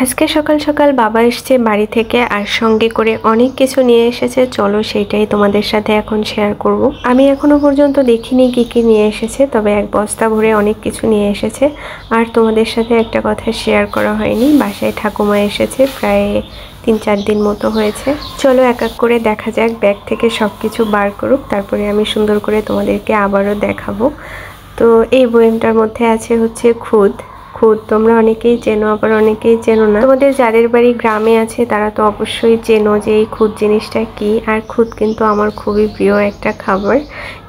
আজকে সকাল সকাল বাবা এসেছে বাড়ি থেকে আর সঙ্গে করে অনেক কিছু নিয়ে এসেছে। চলো সেইটাই তোমাদের সাথে এখন শেয়ার করব। আমি এখনো পর্যন্ত দেখিনি কি কি নিয়ে এসেছে, তবে এক বস্তা ভরে অনেক কিছু নিয়ে এসেছে। আর তোমাদের সাথে একটা কথা শেয়ার করা হয়নি, বাসায় ঠাকুমা এসেছে প্রায় 3-4 দিন মতো হয়েছে। চলো এক এক করে দেখা যাক, ব্যাগ থেকে সব কিছু বার করুক, তারপরে আমি সুন্দর করে তোমাদেরকে আবারও দেখাবো। তো এই বয়ামটার মধ্যে আছে হচ্ছে খুদ। তোমরা অনেকেই চেনো, আবার অনেকেই চেনো না। তোমাদের যাদের বাড়ি গ্রামে আছে তারা তো অবশ্যই চেনো যে এই খুদ জিনিসটা কি। আর খুদ কিন্তু আমার খুবই প্রিয় একটা খাবার।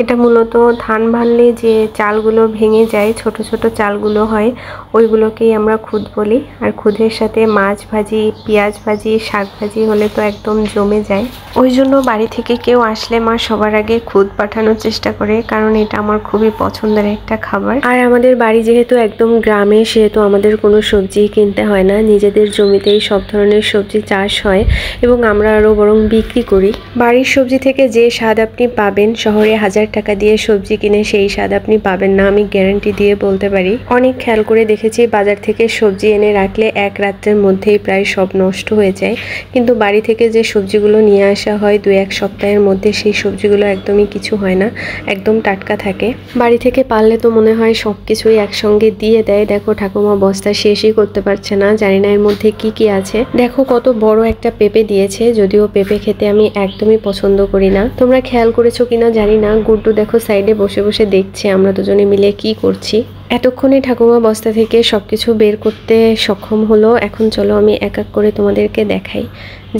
এটা মূলত ধান ভানলে যে চালগুলো ভেঙে যায়, ছোট ছোট চালগুলো হয়, ওইগুলোকেই আমরা খুদ বলি। আর খুদের সাথে মাছ ভাজি, পেঁয়াজ ভাজি, শাক ভাজি হলে তো একদম জমে যায়। ওই জন্য বাড়ি থেকে কেউ আসলে মা সবার আগে খুদ পাঠানোর চেষ্টা করে, কারণ এটা আমার খুবই পছন্দের একটা খাবার। আর আমাদের বাড়ি যেহেতু একদম গ্রামে, সেহেতু আমাদের কোনো সবজি কিনতে হয় না, নিজেদের জমিতেই সব ধরনের সবজি চাষ হয় এবং আমরা আরও বরং বিক্রি করি। বাড়ির সবজি থেকে যে স্বাদ আপনি পাবেন, শহরে 1000 টাকা দিয়ে সবজি কিনে সেই স্বাদ আপনি পাবেন না, আমি গ্যারান্টি দিয়ে বলতে পারি। অনেক খেয়াল করে দেখেছি বাজার থেকে সবজি এনে রাখলে এক রাত্রের মধ্যেই প্রায় সব নষ্ট হয়ে যায়, কিন্তু বাড়ি থেকে যে সবজিগুলো নিয়ে আসা হয় 2-1 সপ্তাহের মধ্যে, সেই সবজিগুলো একদমই কিছু হয় না, একদম টাটকা থাকে। বাড়ি থেকে পারলে তো মনে হয় সব কিছুই একসঙ্গে দিয়ে দেয়। দেখো ঠাকুমা বস্তা শেষই করতে পারছে না, জানি না এর মধ্যে কি কি আছে। দেখো কত বড় একটা পেঁপে দিয়েছে, যদিও পেঁপে খেতে আমি একদমই পছন্দ করি না। তোমরা খেয়াল করেছো কিনা জানি না, গুড্ডু দেখো সাইডে বসে বসে দেখছে আমরা দুজনে মিলে কি করছি। এতক্ষণে ঠাকুমা বস্তা থেকে সবকিছু বের করতে সক্ষম হলো। এখন চলো আমি এক এক করে তোমাদেরকে দেখাই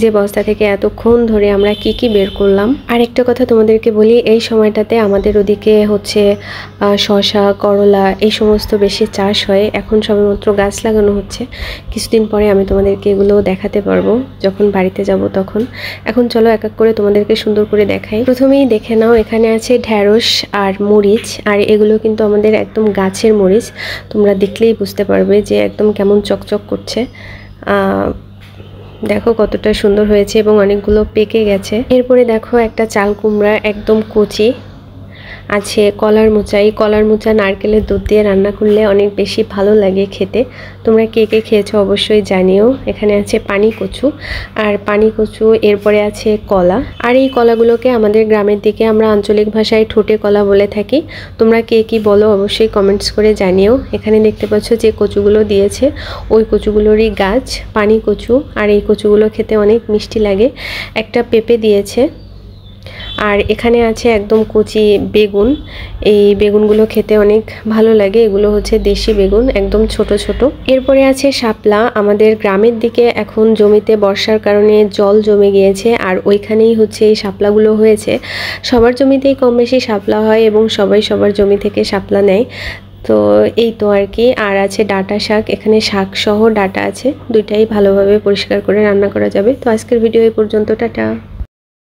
যে বস্তা থেকে এতক্ষণ ধরে আমরা কি কি বের করলাম। আর একটা কথা তোমাদেরকে বলি, এই সময়টাতে আমাদের ওদিকে হচ্ছে শসা, করলা এই সমস্ত বেশি চাষ হয়। এখন সবেমাত্র গাছ লাগানো হচ্ছে, কিছুদিন পরে আমি তোমাদেরকে এগুলো দেখাতে পারবো যখন বাড়িতে যাব তখন। এখন চলো এক এক করে তোমাদেরকে সুন্দর করে দেখাই। প্রথমেই দেখে নাও, এখানে আছে ঢ্যাঁড়স আর মরিচ, আর এগুলো কিন্তু আমাদের একদম গাছের মরিচ। তোমরা দেখলেই বুঝতে পারবে যে একদম কেমন চকচক করছে। দেখো কতটা সুন্দর হয়েছে এবং অনেকগুলো পেকে গেছে। এরপরে দেখো একটা চাল কুমড়া একদম কচি আছে, কলার মোচা। এই কলার মোচা নারকেলের দুধ দিয়ে রান্না করলে অনেক বেশি ভালো লাগে খেতে। তোমরা কে কে খেয়েছো অবশ্যই জানিও। এখানে আছে পানি কচু, আর পানি কচু, এরপরে আছে কলা। আর এই কলাগুলোকে আমাদের গ্রামের দিকে আমরা আঞ্চলিক ভাষায় ঠোঁটে কলা বলে থাকি। তোমরা কে কি বলো অবশ্যই কমেন্টস করে জানিও। এখানে দেখতে পাচ্ছ যে কচুগুলো দিয়েছে, ওই কচুগুলোরই গাছ পানি কচু। আর এই কচুগুলো খেতে অনেক মিষ্টি লাগে। একটা পেঁপে দিয়েছে, আর এখানে আছে একদম কচি বেগুন। এই বেগুনগুলো খেতে অনেক ভালো লাগে, এগুলো হচ্ছে দেশি বেগুন, একদম ছোট ছোট। এরপরে আছে শাপলা। আমাদের গ্রামের দিকে এখন জমিতে বর্ষার কারণে জল জমে গিয়েছে, আর ওইখানেই হচ্ছে এই শাপলাগুলো হয়েছে। সবার জমিতেই কম বেশি শাপলা হয় এবং সবাই সবার জমি থেকে শাপলা নেয়। তো এই তো আর কি। আর আছে ডাঁটা শাক, এখানে শাক সহ ডাঁটা আছে, দুইটাই ভালোভাবে পরিষ্কার করে রান্না করা যাবে। তো আজকের ভিডিও এই পর্যন্ত, টাটা।